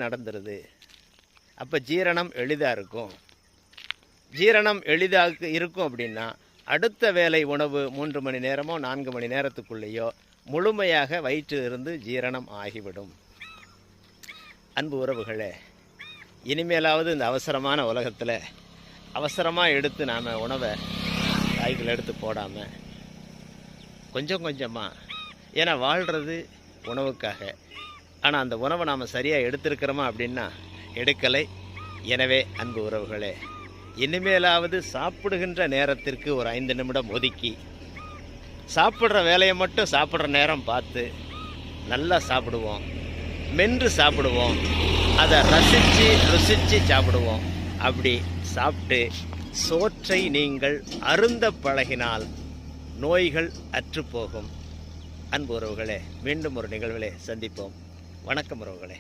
நடந்துருது. அப்போ ஜீரணம் எளிதாக இருக்கும். ஜீரணம் எளிதாக இருக்கும் அப்படின்னா அடுத்த வேளை உணவு 3 மணி நேரமோ 4 மணி நேரத்துக்குள்ளேயோ முழுமையாக வயிற்றிலிருந்து ஜீரணம் ஆகிவிடும். அன்பு உறவுகளே, இனிமேலாவது இந்த அவசரமான உலகத்தில் அவசரமாக எடுத்து நாம் உணவை காய்கள் எடுத்து போடாமல் கொஞ்சம் கொஞ்சமாக, ஏன்னா வாழ்கிறது உணவுக்காக. ஆனால் அந்த உணவை நாம் சரியாக எடுத்திருக்கிறோமா அப்படின்னா எடுக்கலை. எனவே அன்பு உறவுகளே, இனிமேலாவது சாப்பிடுகின்ற நேரத்திற்கு ஒரு 5 நிமிடம் ஒதுக்கி சாப்பிட்ற வேலையை மட்டும் சாப்பிட்ற நேரம் பார்த்து நல்லா சாப்பிடுவோம், மென்று சாப்பிடுவோம், அதை ரசித்து ருசித்து சாப்பிடுவோம். அப்படி சாப்பிட்டு சோற்றை நீங்கள் அருந்த பழகினால் நோய்கள் அற்றுப்போகும். அன்பு உறவுகளே, மீண்டும் ஒரு நிகழ்விலே சந்திப்போம். வணக்கம் உறவுகளே.